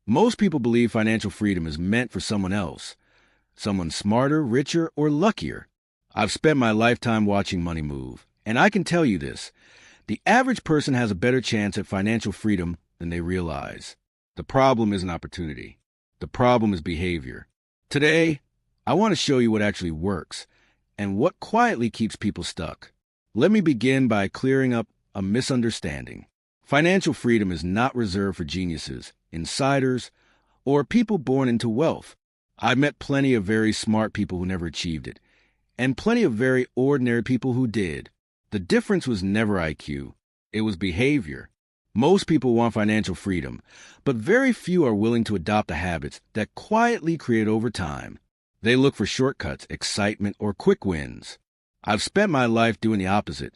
Most people believe financial freedom is meant for someone else, someone smarter, richer, or luckier. I've spent my lifetime watching money move, and I can tell you this. The average person has a better chance at financial freedom than they realize. The problem isn't opportunity. The problem is behavior. Today, I want to show you what actually works and what quietly keeps people stuck. Let me begin by clearing up a misunderstanding. Financial freedom is not reserved for geniuses, insiders, or people born into wealth. I've met plenty of very smart people who never achieved it, and plenty of very ordinary people who did. The difference was never IQ. It was behavior. Most people want financial freedom, but very few are willing to adopt the habits that quietly create over time. They look for shortcuts, excitement, or quick wins. I've spent my life doing the opposite,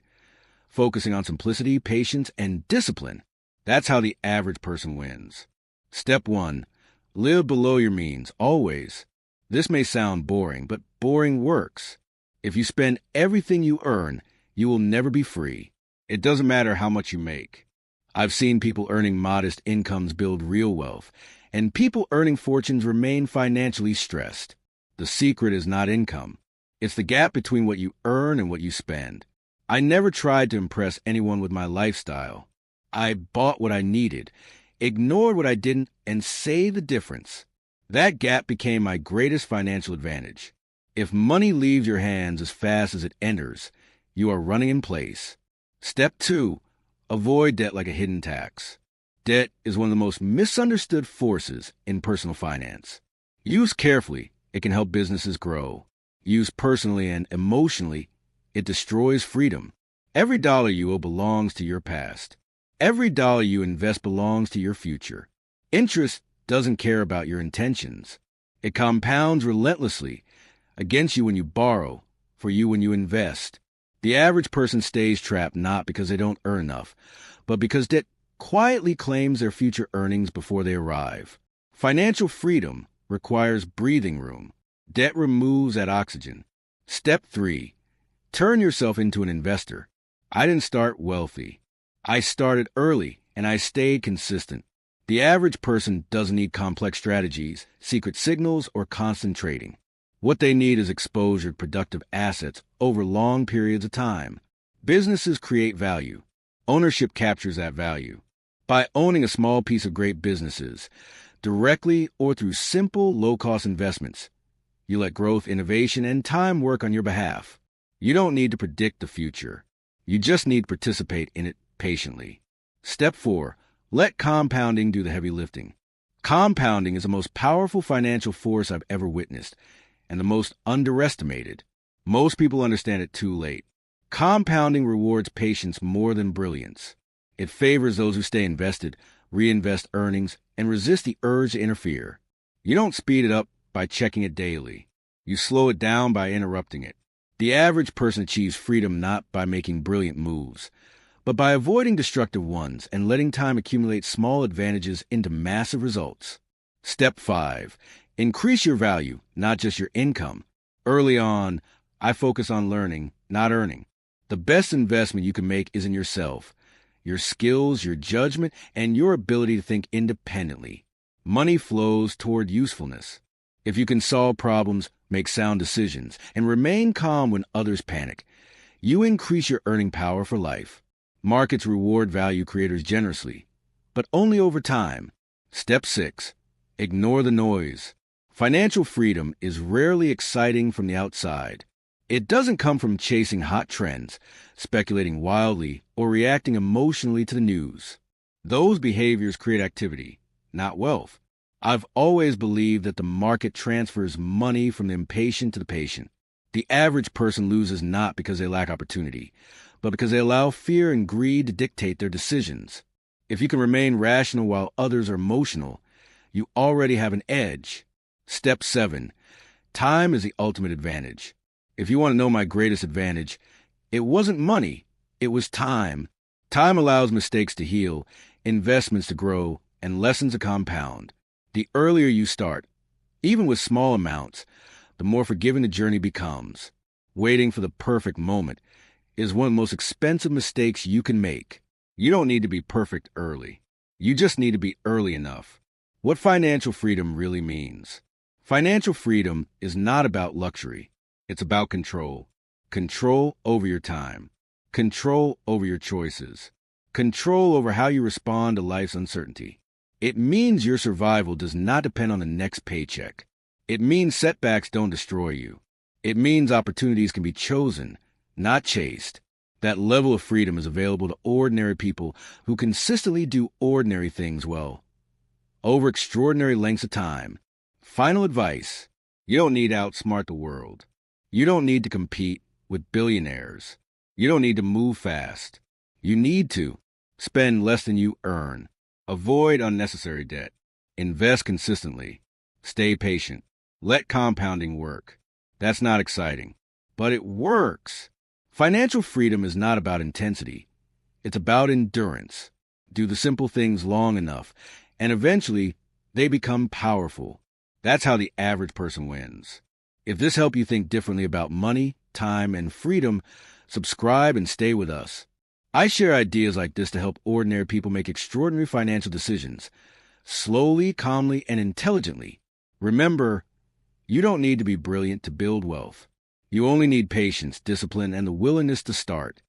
focusing on simplicity, patience, and discipline. That's how the average person wins. Step 1. Live below your means, always. This may sound boring, but boring works. If you spend everything you earn, you will never be free. It doesn't matter how much you make. I've seen people earning modest incomes build real wealth, and people earning fortunes remain financially stressed. The secret is not income. It's the gap between what you earn and what you spend. I never tried to impress anyone with my lifestyle. I bought what I needed, ignored what I didn't, and saved the difference. That gap became my greatest financial advantage. If money leaves your hands as fast as it enters, you are running in place. Step 2. Avoid debt like a hidden tax. Debt is one of the most misunderstood forces in personal finance. Used carefully, it can help businesses grow. Used personally and emotionally, it destroys freedom. Every dollar you owe belongs to your past. Every dollar you invest belongs to your future. Interest doesn't care about your intentions. It compounds relentlessly against you when you borrow, for you when you invest. The average person stays trapped not because they don't earn enough, but because debt quietly claims their future earnings before they arrive. Financial freedom requires breathing room. Debt removes that oxygen. Step 3. Turn yourself into an investor. I didn't start wealthy. I started early, and I stayed consistent. The average person doesn't need complex strategies, secret signals, or constant trading. What they need is exposure to productive assets over long periods of time. Businesses create value. Ownership captures that value. By owning a small piece of great businesses, directly or through simple, low-cost investments, you let growth, innovation, and time work on your behalf. You don't need to predict the future. You just need to participate in it patiently. Step 4. Let compounding do the heavy lifting. Compounding is the most powerful financial force I've ever witnessed, and the most underestimated. Most people understand it too late. Compounding rewards patience more than brilliance. It favors those who stay invested, reinvest earnings, and resist the urge to interfere. You don't speed it up by checking it daily. You slow it down by interrupting it. The average person achieves freedom not by making brilliant moves, but by avoiding destructive ones and letting time accumulate small advantages into massive results. Step 5. Increase your value, not just your income. Early on, I focus on learning, not earning. The best investment you can make is in yourself, your skills, your judgment, and your ability to think independently. Money flows toward usefulness. If you can solve problems, make sound decisions, and remain calm when others panic, you increase your earning power for life. Markets reward value creators generously, but only over time. Step 6. Ignore the noise. Financial freedom is rarely exciting from the outside. It doesn't come from chasing hot trends, speculating wildly, or reacting emotionally to the news. Those behaviors create activity, not wealth. I've always believed that the market transfers money from the impatient to the patient. The average person loses not because they lack opportunity, but because they allow fear and greed to dictate their decisions. If you can remain rational while others are emotional, you already have an edge. Step 7. Time is the ultimate advantage. If you want to know my greatest advantage, it wasn't money, it was time. Time allows mistakes to heal, investments to grow, and lessons to compound. The earlier you start, even with small amounts, the more forgiving the journey becomes. Waiting for the perfect moment is one of the most expensive mistakes you can make. You don't need to be perfect early. You just need to be early enough. What financial freedom really means. Financial freedom is not about luxury. It's about control. Control over your time. Control over your choices. Control over how you respond to life's uncertainty. It means your survival does not depend on the next paycheck. It means setbacks don't destroy you. It means opportunities can be chosen, not chased. That level of freedom is available to ordinary people who consistently do ordinary things well, over extraordinary lengths of time. Final advice: you don't need to outsmart the world. You don't need to compete with billionaires. You don't need to move fast. You need to spend less than you earn. Avoid unnecessary debt. Invest consistently. Stay patient. Let compounding work. That's not exciting, but it works. Financial freedom is not about intensity. It's about endurance. Do the simple things long enough, and eventually they become powerful. That's how the average person wins. If this helped you think differently about money, time, and freedom, subscribe and stay with us. I share ideas like this to help ordinary people make extraordinary financial decisions, slowly, calmly, and intelligently. Remember, you don't need to be brilliant to build wealth. You only need patience, discipline, and the willingness to start.